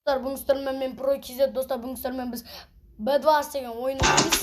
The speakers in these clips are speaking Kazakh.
Бүгін сіздермен мен про кезет достар, бүгін сіздермен біз B2 деген ойын ойнаймыз.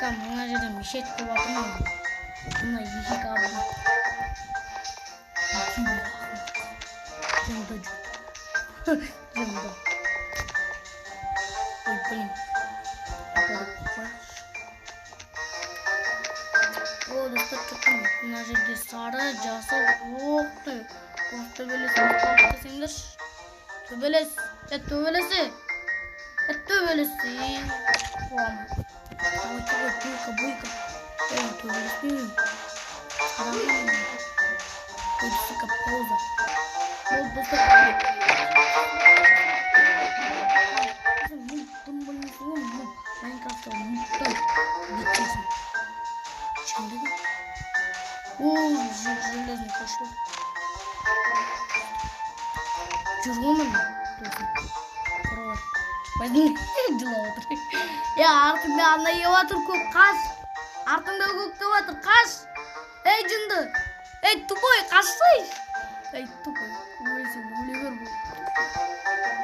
Mına жерде мешет көп атырмын. Мына ешек абы. Жымды. Ой, блин. О, достар, чөптім. Мына жерде сары, жасыл, оқты. Төбелес атпалып десеңдер. Төбелес. Төбелесі. Төбелесі. Давай, буйка. Төбелеспеймін. Қарағым. Өйдісіка пауза. Ол достар. Мұнттың білмесің ғой, мұн. Майнкрафтта мұнттан беттесің. Шындығы? Ол железный қашылы. Жүргімін. Құралар. Байдың дела отыр. Ya артыңда ана еватыр көк қаш. Артыңда көк деватыр қаш. Ей жынды. Ей тупой қашсай. Ей тупой. Өлсең өле бер бұл.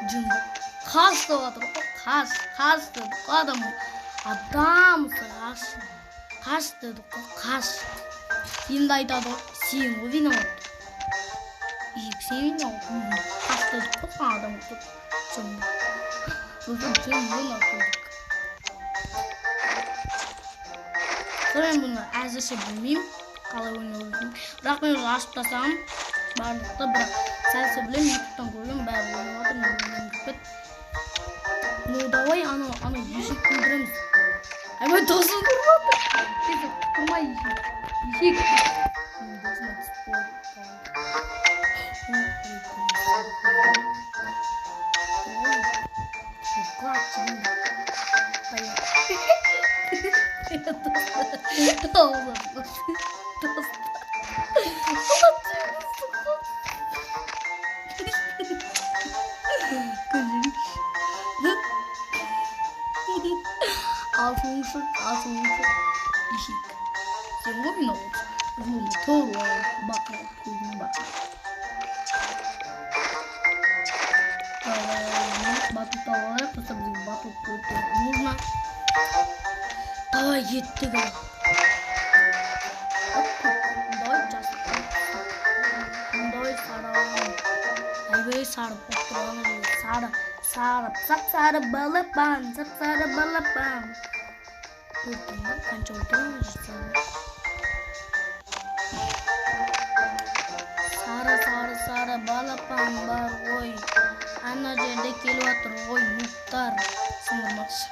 Жынды. Қаш деватыр. Қаш деді. Адам қаш. Қаш деді. Қаш. Енді айтады. Сен ғой виноват. Сен виноват. Қаш деді. Адам жынды. Сосын жынды атылдық. Мен бұны әзірше білмеймін, қалай ойнауын. Бірақ мен уже ашып тасам, барлықты, бірақ сәлсе білем, ютубтан көрген, бәрі ойнаватыр, мен білмеймін кетпет. Ну, давай, ана ешек көндіреміз. Әмей досым көрматыр. Тұрмай ешек. Мен досыма түсіп болды. Altın işik. Sen o bin oldu. Bunu toru bakma, bakma. Батут алайық, просто бізге батут өте нужно. Давай еттік ал. Мұндай жасық. Мұндай саралан. Айбай сарып отырғаны. Сарып. Сап-сары балапан. Сап-сары балапан. Көрдіңді, қанша отырғаны жүрсің. Сары балапан бар ғой. Ана жерде келіп атыр ғой, мұттар. Сыңырмақшы.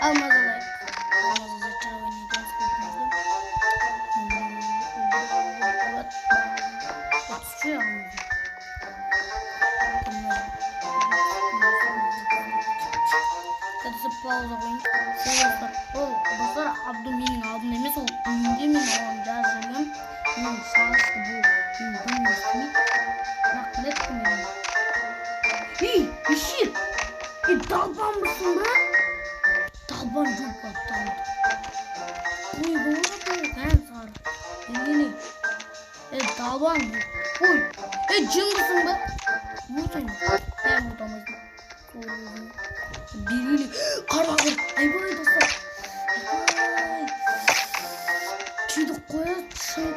Алмазалайық. Алмазы чырауын еден спортымызды. Өтісі алмазы. Пауза қойын. Ол достар абду менің алдым емес, ол үйінде мен оған жазылым. Мен шағышты бұл. Мен бұны естімейді. Бірақ білетті мен. Ей, ешек! Далбан мұсың ба? Далбан жоқ ба? Ой, болға бұл. Ән сары. Далбан бұл. Ой, жындысың ба? Бұл Айтайын. Бәрін ұтамайсың. Белгілі. Қарағыр. Айбай достар. Айбай. Түйдік қояды. Шын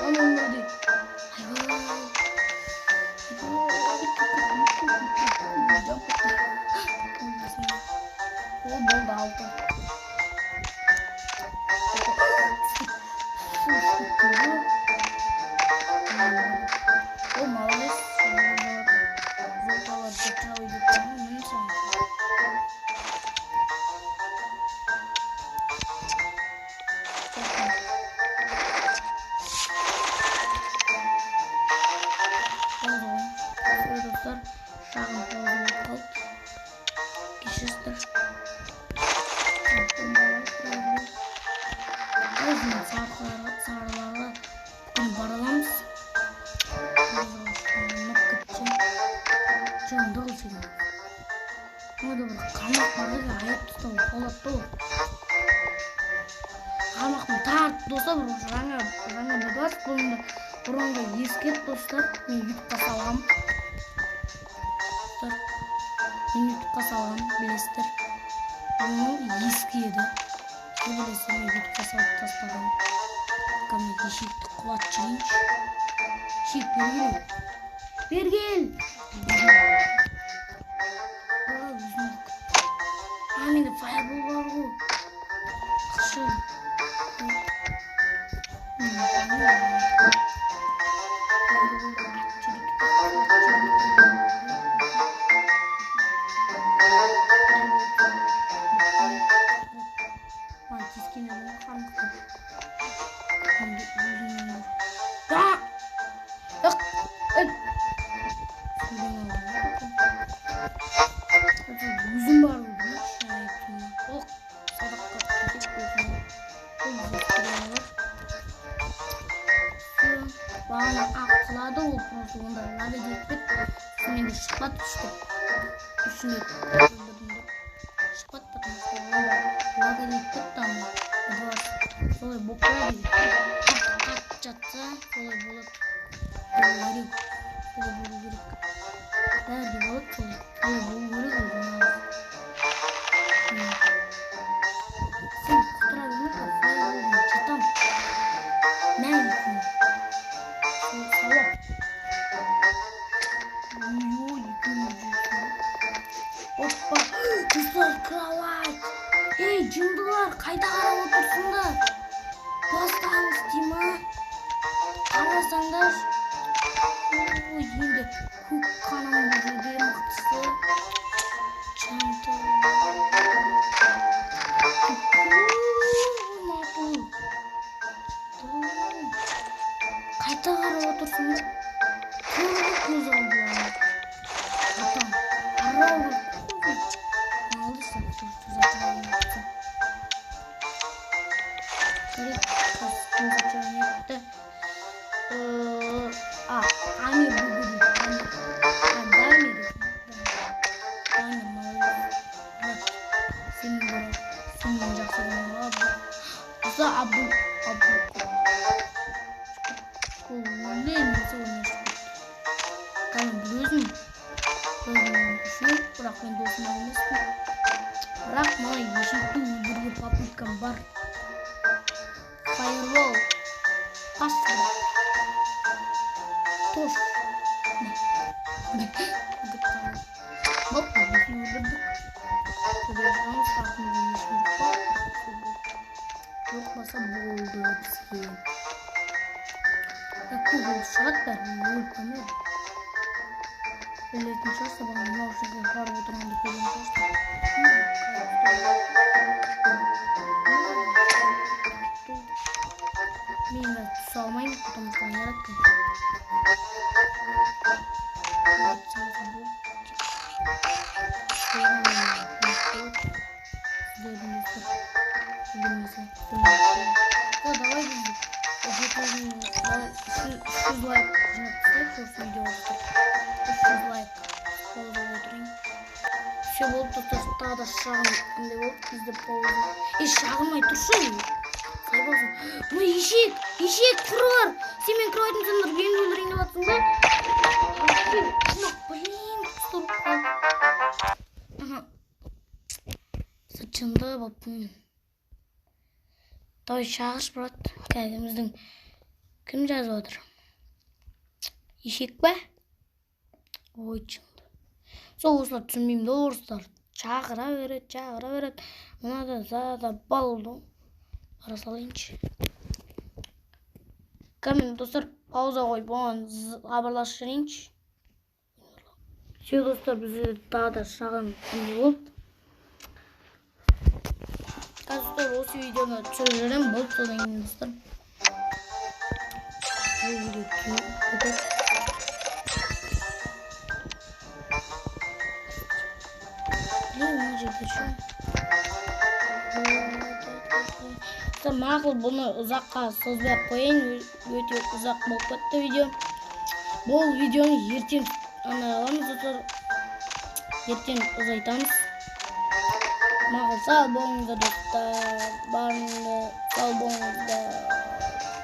анамырды. Айбай. О, болды алты. О, молодец. Золотого держал и детей. Достар, шағын қолды қалды. Кешістір. Өзінің сарыларға бүгін бараламыз. Жанды қылшыды. Ода бір қамақ барды аяқ тұстау болады ол. Қамақтың тарт доса бір жаңа бұдас бұлында бұрынғы ескет достар. Мен ютубқа салғам. Мен ютубқа салғам, білесіздер. Бұл ескі еді. Сөйлесем мен ютубқа салып тастағам. Кәмі ешекті құлат жүрейінші. Шек бергел. Бергел! Менде фаербол бар ғой. Қышы. Өзім бар ғой. Оқ, садаққа кетіп өзім. Бағана ақ қылады ол просто онда лады жетпет. Менде шықпат үштіп. Үшіне шықпат патмиска. Лады жетпет тамы. Солай боқыра дейді. Қат жатса солай болады. Солай болу керек. Бәрі болады солай. Солай болу керек ол жаңағы. Сен құтыра бермек қай болдың жатам. Мән етін. Сауап. Ой, екеуміз жүрсің. Оппа, достар, кровать. Ей, жындылар, қайда қарап отырсыңдар? Бастаңыз дейма. Қарасаңдар. Ой, енді көк қаным жүрде мықтысы. Жанты. Қайта қарап отырсыңдар. Көріп көз алдылар. Атам, арау көріп қойды. Не алдысың? Тұзатырауын етті. Көрек, тұзатырауын етті. Амир бүгін. Дамир. Дамир, молодец. Сенің көріп, сенің жақсы көріп. Ұза Абдул. Ол өлеймесі ойнашып кетті. Кәлім бір өзім үшін, бірақ мен досыма емеспін. Бірақ маған ешекті өлдіруге попыткам бар. Фаербол. Қаш бірақ. Тош. Боп, ешін өлдірдік. Көбежіған сартымызды ешін бар. Жоқ баса болды бізге. Кugel шығады бәрін өлпінеді. Білетін шығарса бағын мынау жерге барып отырғанды көрген шығарса. Мен түсе алмаймын, потому что не яратты. Давай видео. 300 лайк жинап тастайық осы видеоға. 300 лайк қолдап отырайын. Все болып достар, тағы да шағын кімде болып бізде пауза. Шағылмай тұршы. Сай болсын. Бұл ешек құрылар. Сен мен кіріп айтын сендер бені өлдірейін деп атсың ба? Блин, чынды болыппын. Той шағыш брат. Кәдіміздің кім жазып отыр? Ешек па? Ой, чынды. Сол осылар түсінбеймін да орыстар. Чағыра береді. Мынада зада балды. Қара салайыншы. Камен достар, пауза қойып, оған хабарласып жүрейінші. Все достар, бізде тағы да шағын күнде болды. Қазір осы видеоны түсіріп жүрем, болды содан кейін достар. Мақұл, бұны ұзаққа созбай қойын, өте ұзақ болып кетті видео. Бұл видеоны ертең аламыз достар. Ертең ұзайтамыз. Мақұл, сау болыңыздар достар. Барыңыздар, сау болыңыздар.